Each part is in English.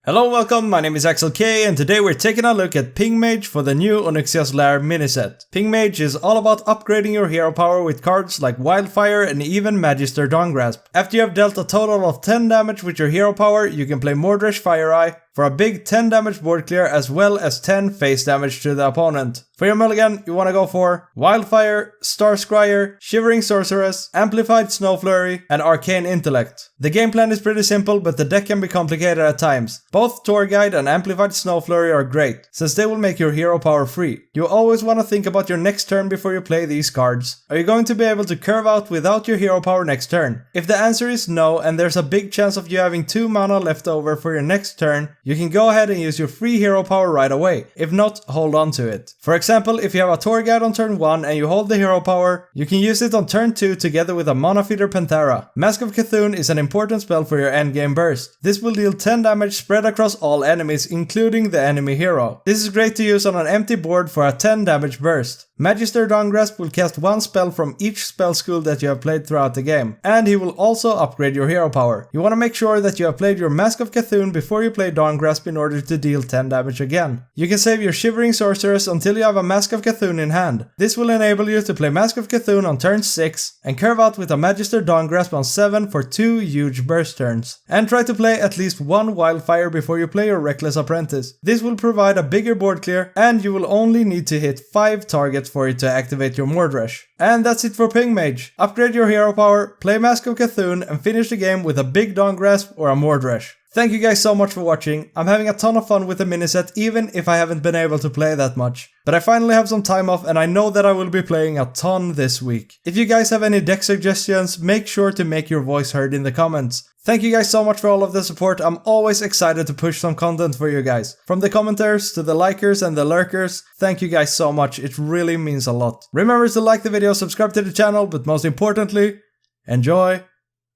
Hello, welcome, my name is Axel K, and today we're taking a look at Ping Mage for the new Onyxia's Lair miniset. Ping Mage is all about upgrading your hero power with cards like Wildfire and even Magister Dawngrasp. After you have dealt a total of 10 damage with your hero power, you can play Mordresh Fire Eye for a big 10 damage board clear as well as 10 face damage to the opponent. For your mulligan, you want to go for Wildfire, Star Scryer, Shivering Sorceress, Amplified Snow Flurry, and Arcane Intellect. The game plan is pretty simple, but the deck can be complicated at times. Both Tour Guide and Amplified Snow Flurry are great, since they will make your hero power free. You always want to think about your next turn before you play these cards. Are you going to be able to curve out without your hero power next turn? If the answer is no, and there's a big chance of you having 2 mana left over for your next turn, you can go ahead and use your free hero power right away. If not, hold on to it. For example, if you have a Tour Guide on turn 1 and you hold the hero power, you can use it on turn 2 together with a Mana Feeder Panthera. Mask of Cthulhu is an important spell for your endgame burst. This will deal 10 damage spread across all enemies, including the enemy hero. This is great to use on an empty board for a 10 damage burst. Magister Dawngrasp will cast 1 spell from each spell school that you have played throughout the game, and he will also upgrade your hero power. You want to make sure that you have played your Mask of Cthulhu before you play Dawngrasp in order to deal 10 damage again. You can save your Shivering Sorceress until you have a Mask of Cthulhu in hand. This will enable you to play Mask of Cthulhu on turn 6 and curve out with a Magister Dawngrasp on 7 for 2 huge burst turns. And try to play at least 1 Wildfire before you play your Reckless Apprentice. This will provide a bigger board clear, and you will only need to hit 5 targets for it to activate your Mordresh. And that's it for Ping Mage. Upgrade your hero power, play Mask of Cthulhu, and finish the game with a big Dawngrasp or a Mordresh. Thank you guys so much for watching. I'm having a ton of fun with the miniset even if I haven't been able to play that much. But I finally have some time off and I know that I will be playing a ton this week. If you guys have any deck suggestions, make sure to make your voice heard in the comments. Thank you guys so much for all of the support. I'm always excited to push some content for you guys. From the commenters to the likers and the lurkers, thank you guys so much. It really means a lot. Remember to like the video, subscribe to the channel, but most importantly, enjoy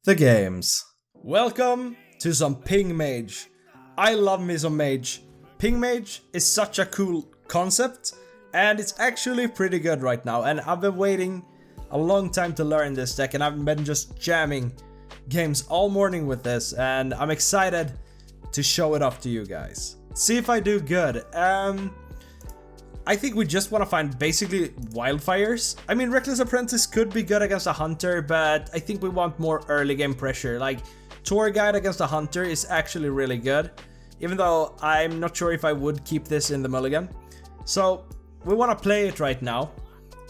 the games. Welcome to some Ping Mage. I love me some Mage. Ping Mage is such a cool concept, and it's actually pretty good right now, and I've been waiting a long time to learn this deck, and I've been just jamming games all morning with this, and I'm excited to show it off to you guys. See if I do good. I think we just want to find basically wildfires. I mean, Reckless Apprentice could be good against a hunter, but I think we want more early game pressure. Like, Tour Guide against a hunter is actually really good, even though I'm not sure if I would keep this in the mulligan. So we want to play it right now,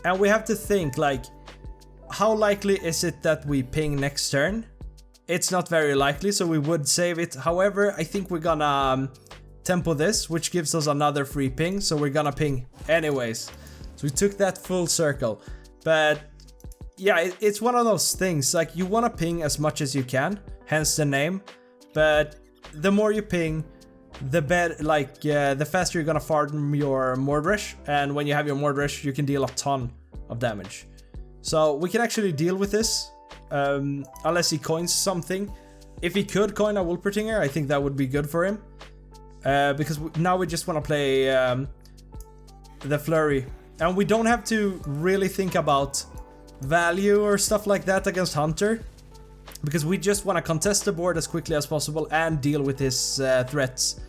and we have to think, like, how likely is it that we ping next turn? It's not very likely, so we would save it. However, I think we're gonna tempo this, which gives us another free ping, so we're gonna ping anyways. So we took that full circle. But yeah, it's one of those things, like, you want to ping as much as you can, hence the name, but the more you ping, the better, like, the faster you're gonna farm your Mordresh, and when you have your Mordresh, you can deal a ton of damage. So we can actually deal with this, unless he coins something. If he could coin a Wolpertinger, I think that would be good for him, because now we just want to play the Flurry, and we don't have to really think about value or stuff like that against Hunter, because we just want to contest the board as quickly as possible and deal with his threats.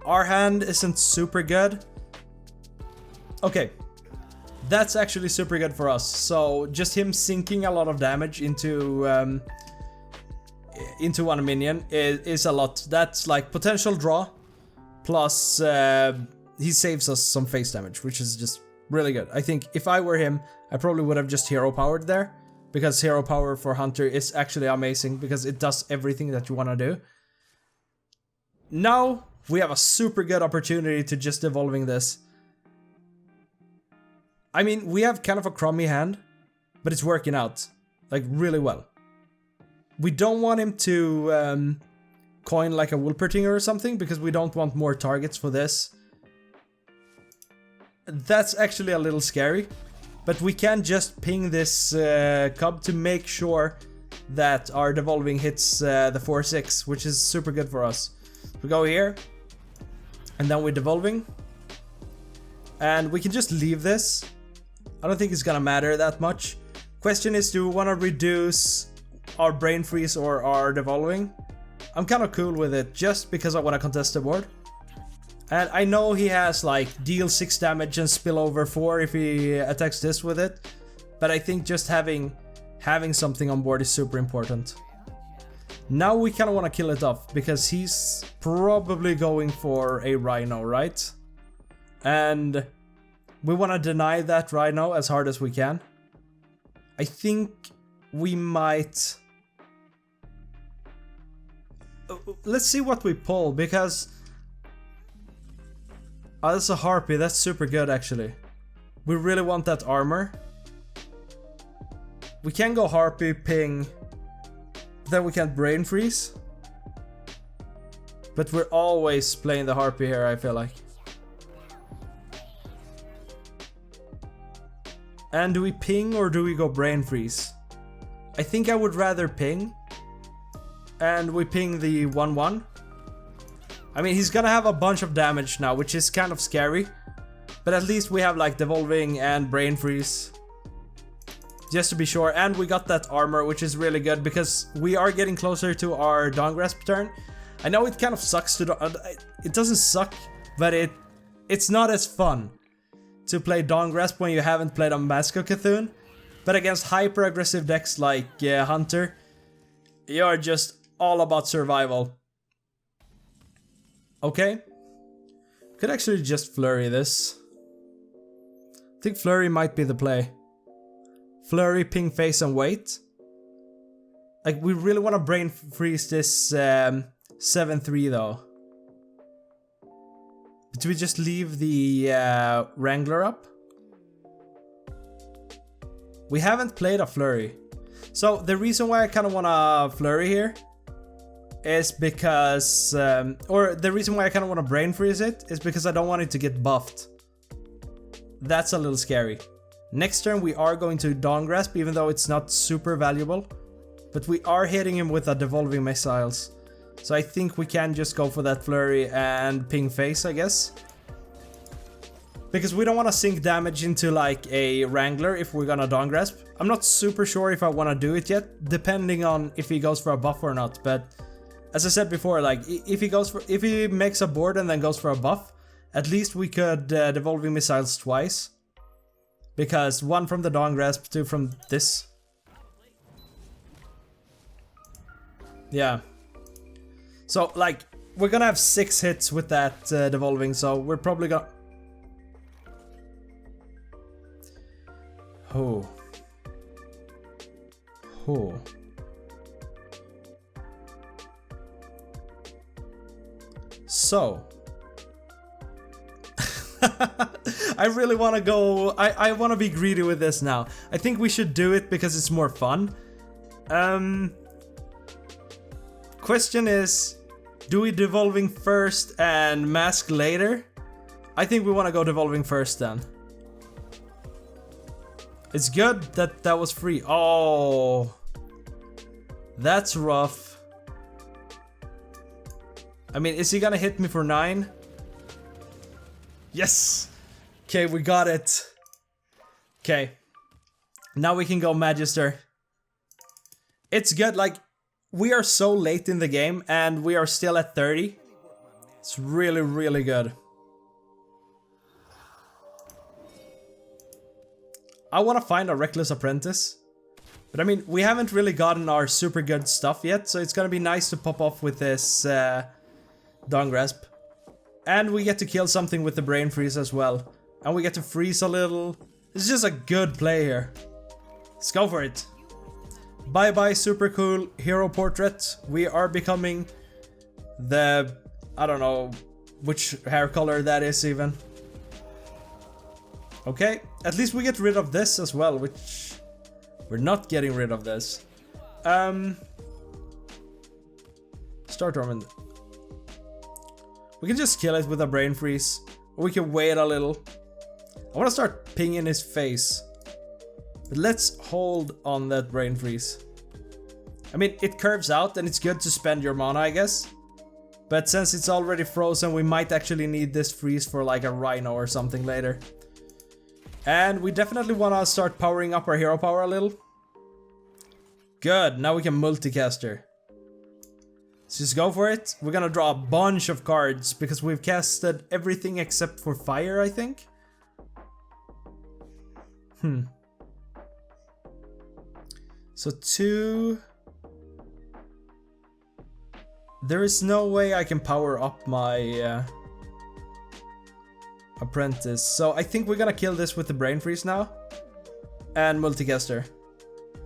Our hand isn't super good. Okay, that's actually super good for us. So just him sinking a lot of damage into one minion is a lot. That's like potential draw, plus he saves us some face damage, which is just really good. I think if I were him, I probably would have just hero powered there, because hero power for Hunter is actually amazing because it does everything that you want to do. Now we have a super good opportunity to just evolving this. I mean, we have kind of a crummy hand, but it's working out, like, really well. We don't want him to coin like a Wolpertinger or something, because we don't want more targets for this. That's actually a little scary, but we can just ping this cub to make sure that our devolving hits the 4-6, which is super good for us. We go here, and then we're devolving, and we can just leave this. I don't think it's gonna matter that much. Question is, do we want to reduce our brain freeze or our devolving? I'm kind of cool with it just because I want to contest the board. And I know he has like deal 6 damage and spill over 4 if he attacks this with it. But I think just having something on board is super important. Now we kind of want to kill it off because he's probably going for a Rhino, right? And we want to deny that Rhino as hard as we can. I think we might... Let's see what we pull, because... Oh, that's a Harpy. That's super good, actually. We really want that armor. We can go Harpy, Ping. Then we can Brain Freeze. But we're always playing the Harpy here, I feel like. And do we Ping or do we go Brain Freeze? I think I would rather Ping. And we Ping the 1/1. I mean, he's gonna have a bunch of damage now, which is kind of scary. But at least we have like Devolving and Brain Freeze. Just to be sure. And we got that armor, which is really good because we are getting closer to our Dawn Grasp turn. I know it kind of sucks to... It doesn't suck, but it's not as fun to play Dawn Grasp when you haven't played on Mask of Cthulhu. But against hyper aggressive decks like Hunter, you're just all about survival. Okay. Could actually just Flurry this. I think Flurry might be the play. Flurry, Ping Face and wait. Like, we really want to Brain Freeze this 7/3 though. Do we just leave the Wrangler up? We haven't played a Flurry. So the reason why I kind of want to Flurry here is because, or the reason why I kind of want to Brain Freeze it is because I don't want it to get buffed. That's a little scary. Next turn we are going to Dawn Grasp, even though it's not super valuable. But we are hitting him with a Devolving Missiles. So I think we can just go for that Flurry and Ping Face, I guess. Because we don't want to sink damage into like a Wrangler if we're gonna Dawn Grasp. I'm not super sure if I want to do it yet, depending on if he goes for a buff or not. But as I said before, like if he makes a board and then goes for a buff, at least we could Devolving Missiles twice. Because 1 from the Dawn Grasp, 2 from this. Yeah. So, like, we're gonna have 6 hits with that Devolving, so we're probably gonna... Oh. Oh. So... I really want to go... I want to be greedy with this now. I think we should do it because it's more fun. Question is... Do we Devolving first and Mask later? I think we want to go Devolving first then. It's good that that was free. Oh... That's rough. I mean, is he gonna hit me for 9? Yes! Okay, we got it. Okay. Now we can go Magister. It's good, like, we are so late in the game and we are still at 30. It's really, really good. I want to find a Reckless Apprentice. But I mean, we haven't really gotten our super good stuff yet, so it's gonna be nice to pop off with this Dawn Grasp. And we get to kill something with the Brain Freeze as well. And we get to freeze a little. It's just a good play here. Let's go for it. Bye bye super cool hero portrait. We are becoming the... I don't know which hair color that is even. Okay, at least we get rid of this as well, which... We're not getting rid of this. Start Dormant. We can just kill it with a Brain Freeze. Or we can wait a little. I want to start pinging his face. But let's hold on that Brain Freeze. I mean, it curves out and it's good to spend your mana, I guess. But since it's already frozen, we might actually need this freeze for like a Rhino or something later. And we definitely want to start powering up our hero power a little. Good, now we can multicast her. Let's just go for it. We're gonna draw a bunch of cards because we've casted everything except for fire, I think. So 2. There is no way I can power up my apprentice. So I think we're gonna kill this with the brain freeze now. And multicaster.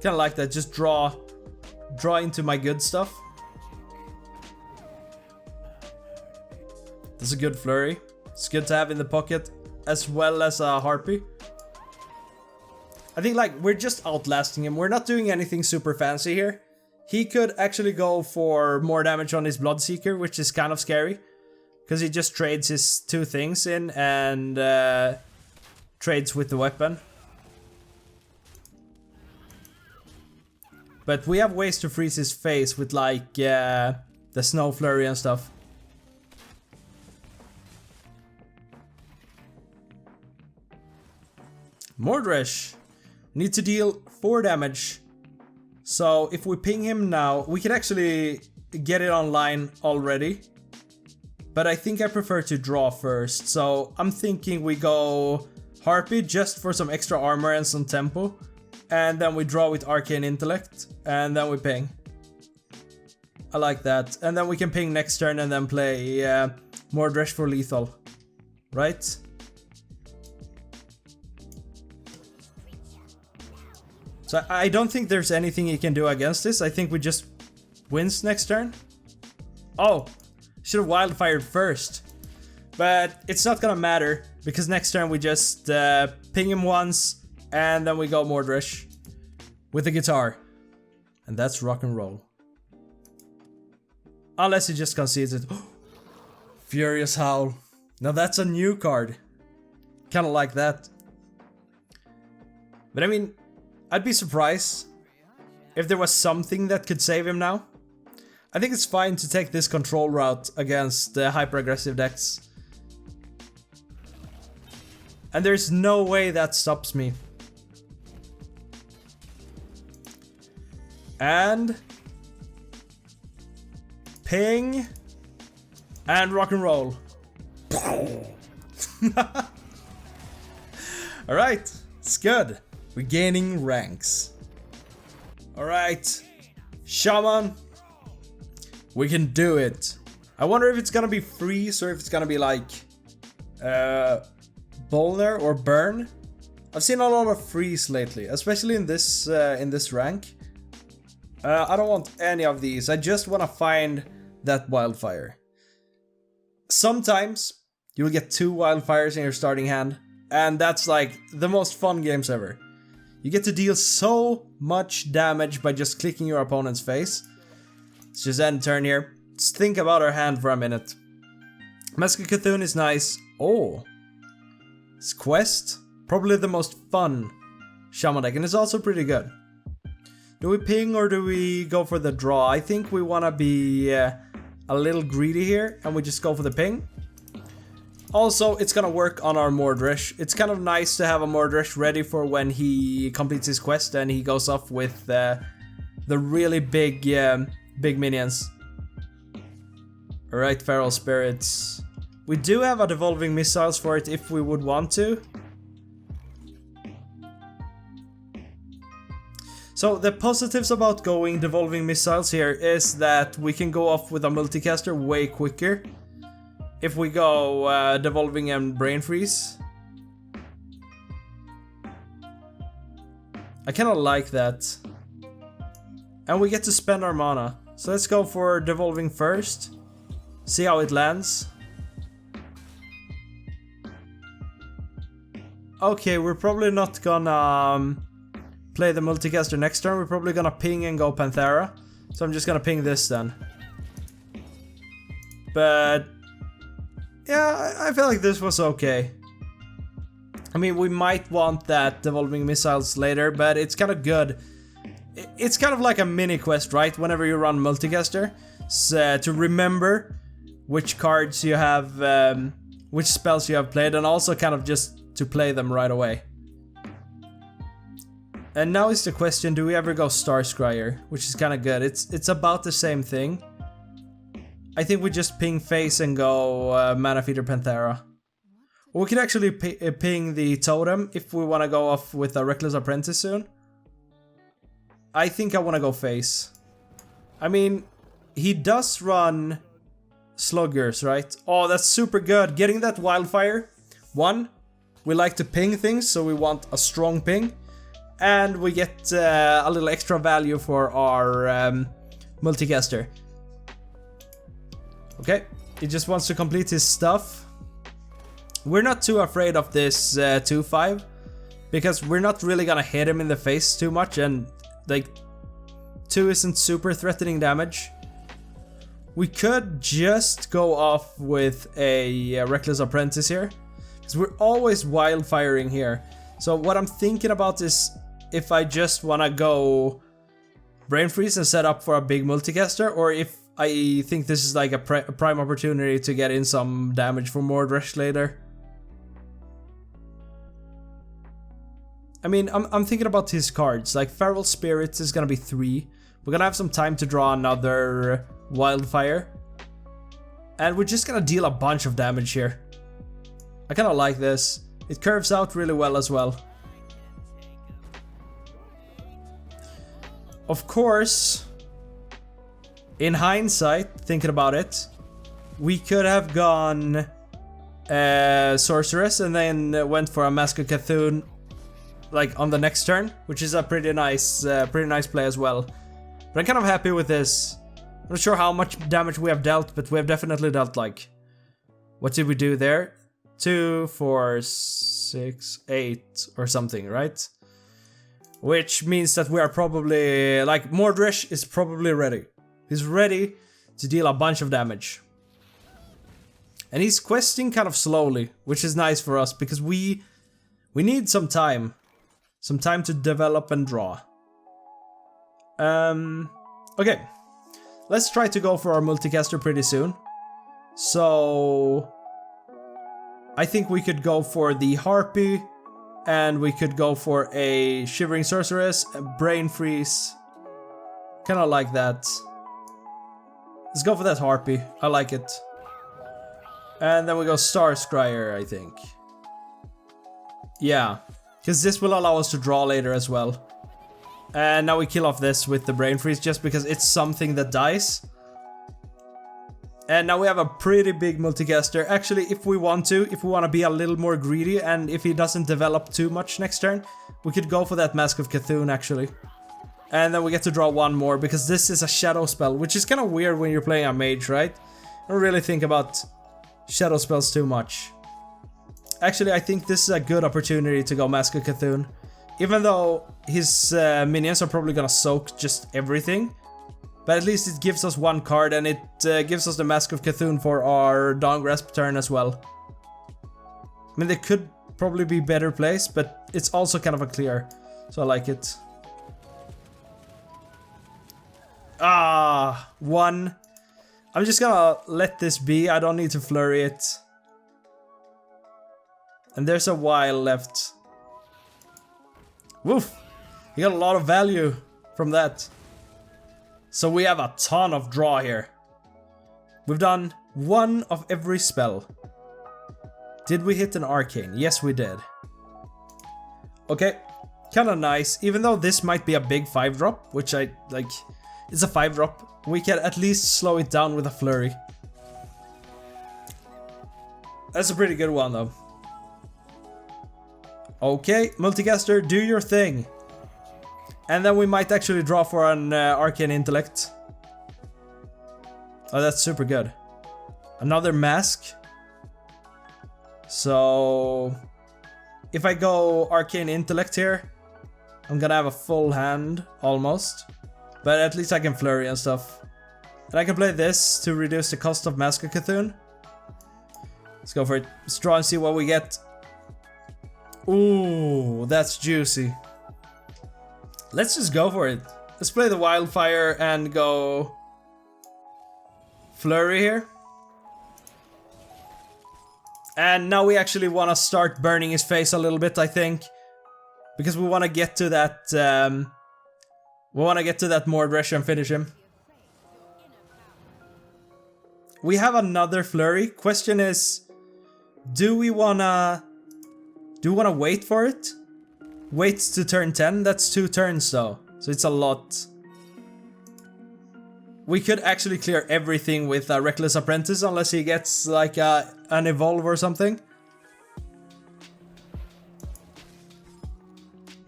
Kinda like that, just draw into my good stuff. That's a good flurry. It's good to have in the pocket, as well as a harpy. I think like we're just outlasting him. We're not doing anything super fancy here. He could actually go for more damage on his Bloodseeker, which is kind of scary. Because he just trades his 2 things in and trades with the weapon. But we have ways to freeze his face with like the Snow Flurry and stuff. Mordresh. Need to deal 4 damage. So if we ping him now, we can actually get it online already. But I think I prefer to draw first. So I'm thinking we go Harpy just for some extra armor and some tempo. And then we draw with Arcane Intellect. And then we ping. I like that. And then we can ping next turn and then play Mordresh for lethal. Right? So I don't think there's anything he can do against this. I think we just wins next turn. Oh, should have wildfired first. But it's not gonna matter because next turn we just ping him once and then we go Mordresh with the guitar. And that's rock and roll. Unless he just concedes it. Furious Howl. Now that's a new card. Kinda like that. But I mean, I'd be surprised if there was something that could save him now. I think it's fine to take this control route against the hyper-aggressive decks. And there's no way that stops me. And ping and rock and roll. Alright, it's good. We're gaining ranks. Alright, Shaman. We can do it. I wonder if it's gonna be freeze or if it's gonna be like Bolner or burn. I've seen a lot of freeze lately, especially in this rank. I don't want any of these. I just want to find that wildfire. Sometimes you will get 2 wildfires in your starting hand, and that's like the most fun games ever. You get to deal so much damage by just clicking your opponent's face. Let's just end turn here. Let's think about our hand for a minute. Mask of Cthulhu is nice. Oh. It's quest. Probably the most fun Shaman deck, and it's also pretty good. Do we ping or do we go for the draw? I think we want to be a little greedy here, and we just go for the ping. Also, it's gonna work on our Mordresh. It's kind of nice to have a Mordresh ready for when he completes his quest and he goes off with the really big minions. Alright, Feral Spirits. We do have a Devolving Missiles for it if we would want to. So the positives about going Devolving Missiles here is that we can go off with a multicaster way quicker. If we go Devolving and Brain Freeze. I kinda like that. And we get to spend our mana. So let's go for Devolving first. See how it lands. Okay, we're probably not gonna play the multicaster next turn. We're probably gonna ping and go Panthera. So I'm just gonna ping this then. But yeah, I feel like this was okay. I mean, we might want that Devolving Missiles later, but it's kind of good. It's kind of like a mini quest, right? Whenever you run multicaster, so, to remember which cards you have, which spells you have played, and also kind of just to play them right away. And now is the question, do we ever go Star Scryer? Which is kind of good. It's about the same thing. I think we just ping face and go Mana Feeder Panthera. Or we could actually ping the Totem if we want to go off with a Reckless Apprentice soon. I think I want to go face. I mean, he does run Sluggers, right? Oh, that's super good. Getting that Wildfire. One, we like to ping things, so we want a strong ping. And we get a little extra value for our multicaster. Okay, he just wants to complete his stuff. We're not too afraid of this 2-5. Because we're not really gonna hit him in the face too much. And like 2 isn't super threatening damage. We could just go off with a Reckless Apprentice here. Because we're always wildfiring here. So what I'm thinking about is if I just want to go Brain Freeze and set up for a big multicaster, or if I think this is like a prime opportunity to get in some damage for Mordresh later. I mean, I'm thinking about his cards. Like Feral Spirits is gonna be 3. We're gonna have some time to draw another Wildfire. And we're just gonna deal a bunch of damage here. I kinda like this. It curves out really well as well. Of course, in hindsight, thinking about it, we could have gone Sorceress and then went for a Mask of Cthulhu like on the next turn, which is a pretty nice play as well. But I'm kind of happy with this. I'm not sure how much damage we have dealt, but we have definitely dealt like... What did we do there? 2, 4, 6, 8 or something, right? Which means that we are probably... Like, Mordresh is probably ready. He's ready to deal a bunch of damage. And he's questing kind of slowly, which is nice for us because we need some time. Some time to develop and draw. Okay. Let's try to go for our multicaster pretty soon. So... I think we could go for the Harpy. And we could go for a Shivering Sorceress, a Brain Freeze. Kinda like that. Let's go for that Harpy. I like it. And then we go Star Scryer, I think. Yeah. Because this will allow us to draw later as well. And now we kill off this with the Brain Freeze just because it's something that dies. And now we have a pretty big multicaster. Actually, if we want to be a little more greedy and if he doesn't develop too much next turn, we could go for that Mask of Cthulhu actually. And then we get to draw one more because this is a shadow spell, which is kind of weird when you're playing a mage, right? I don't really think about shadow spells too much. Actually, I think this is a good opportunity to go Mask of Cthulhu. Even though his minions are probably gonna soak just everything. But at least it gives us one card and it gives us the Mask of Cthulhu for our Dawn Grasp turn as well. I mean, they could probably be better plays, but it's also kind of a clear. So I like it. Ah, 1. I'm just gonna let this be. I don't need to flurry it. And there's a while left. Woof! You got a lot of value from that. So we have a ton of draw here. We've done 1 of every spell. Did we hit an arcane? Yes, we did. Okay, kinda nice. Even though this might be a big 5-drop, which I like, it's a 5-drop. We can at least slow it down with a flurry. That's a pretty good one though. Okay, multicaster, do your thing. And then we might actually draw for an Arcane Intellect. Oh, that's super good. Another Mask. So... if I go Arcane Intellect here, I'm gonna have a full hand, almost. But at least I can flurry and stuff. And I can play this to reduce the cost of Mask of Cthulhu. Let's go for it. Let's draw and see what we get. Ooh, that's juicy. Let's just go for it. Let's play the Wildfire and go flurry here. And now we actually want to start burning his face a little bit, I think. Because we want to get to that Mordresh and finish him. we have another flurry. Question is, do we wanna wait for it? Wait to turn 10? That's 2 turns though, so it's a lot. We could actually clear everything with a Reckless Apprentice unless he gets like an evolve or something.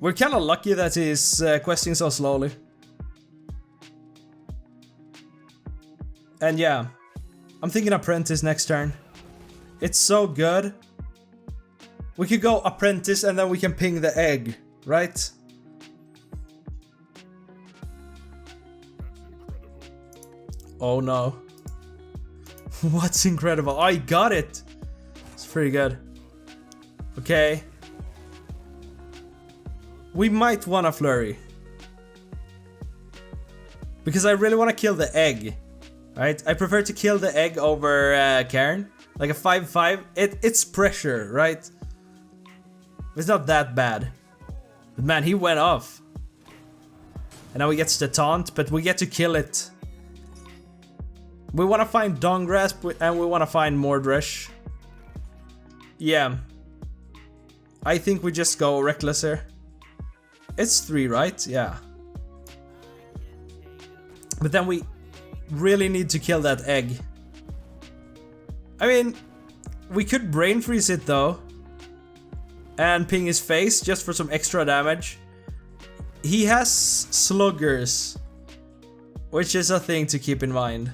We're kinda lucky that he's questing so slowly. And yeah, I'm thinking Apprentice next turn. It's so good. We could go Apprentice and then we can ping the egg, right? Oh no. What's incredible? Oh, I got it! It's pretty good. Okay. We might want a flurry. Because I really want to kill the egg. Right? I prefer to kill the egg over Cairn. Like a 5-5. It's pressure, right? It's not that bad. But man, he went off. And now he gets the taunt, but we get to kill it. We want to find Dawn Grasp and we want to find Mordresh. Yeah. I think we just go Reckless here. It's 3, right? Yeah. But then we really need to kill that egg. I mean, we could Brain Freeze it though. And ping his face just for some extra damage. He has Sluggers, which is a thing to keep in mind.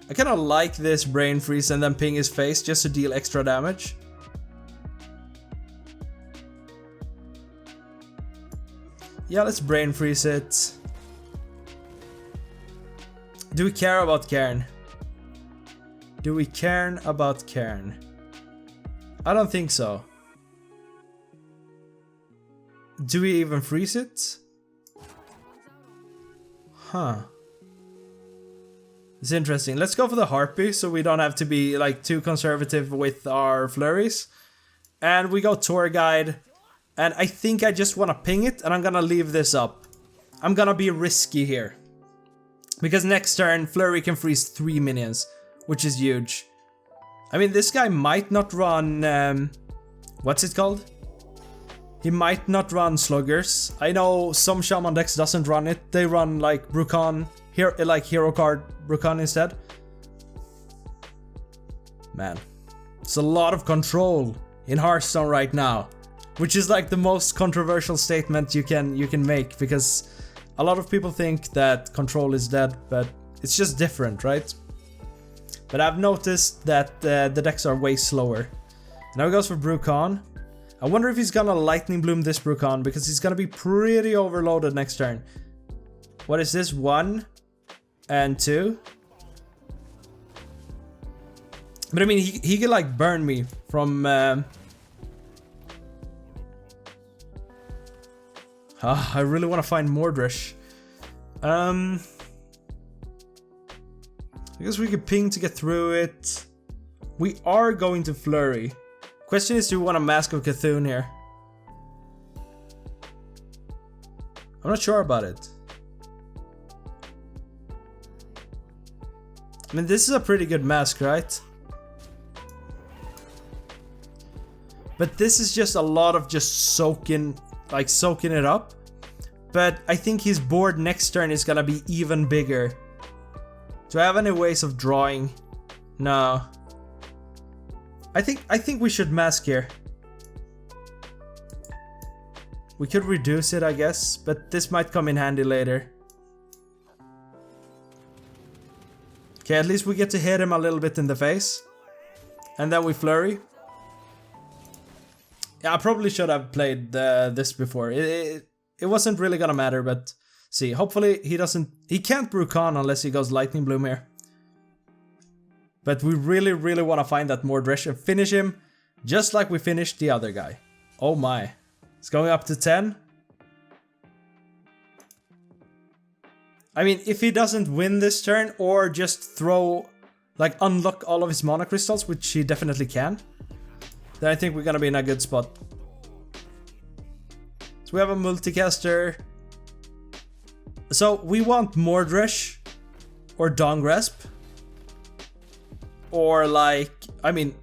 I kinda like this Brain Freeze and then ping his face just to deal extra damage. Yeah, let's Brain Freeze it. Do we care about Cairn? Do we care about Cairn? I don't think so. Do we even freeze it? Huh. It's interesting. Let's go for the Harpy so we don't have to be like too conservative with our flurries. And we go Tour Guide. And I think I just want to ping it and I'm gonna leave this up. I'm gonna be risky here. Because next turn Flurry can freeze 3 minions, which is huge. I mean, this guy might not run... what's it called? He might not run Sluggers. I know some Shaman decks doesn't run it. They run like Brukan, like Hero card Brukan instead. Man, it's a lot of control in Hearthstone right now. Which is like the most controversial statement you can make, because a lot of people think that control is dead, but it's just different, right? But I've noticed that the decks are way slower. Now he goes for Brukan. I wonder if he's gonna Lightning Bloom this Brukan, because he's gonna be pretty overloaded next turn. What is this? 1 and 2. But I mean, he could like burn me from... I really want to find Mordresh. I guess we could ping to get through it. We are going to Flurry. Question is, do we want a Mask of Cthulhu here? I'm not sure about it. I mean, this is a pretty good mask, right? But this is just a lot of just soaking it up. But I think his board next turn is gonna be even bigger. Do I have any ways of drawing? No. I think we should mask here. We could reduce it, I guess, but this might come in handy later. Okay, at least we get to hit him a little bit in the face. And then we Flurry. Yeah, I probably should have played this before. It wasn't really gonna matter, but see, hopefully he can't Brukan unless he goes Lightning Bloom here. But we really want to find that Mordresh and finish him just like we finished the other guy. Oh my. It's going up to 10. I mean, if he doesn't win this turn or just unlock all of his mana crystals, which he definitely can, then I think we're gonna be in a good spot. So we have a multicaster. So we want Mordresh or Dawn Grasp. or like, I mean,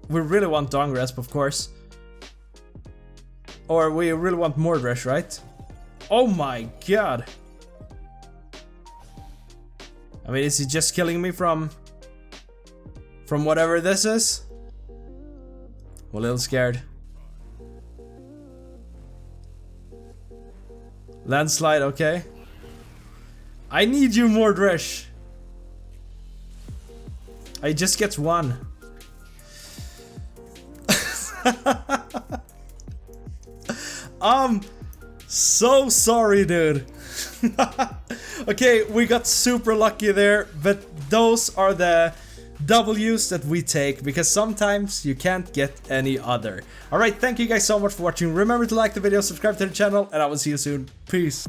we really want Dawn Grasp, of course. Or we really want Mordresh, right? Oh my god. I mean, is he just killing me from whatever this is? I'm a little scared. Landslide, okay. I need you, Mordresh. I just get one. I'm so sorry, dude. Okay, we got super lucky there, but those are the W's that we take, because sometimes you can't get any other. Alright, thank you guys so much for watching. Remember to like the video, subscribe to the channel, and I will see you soon. Peace.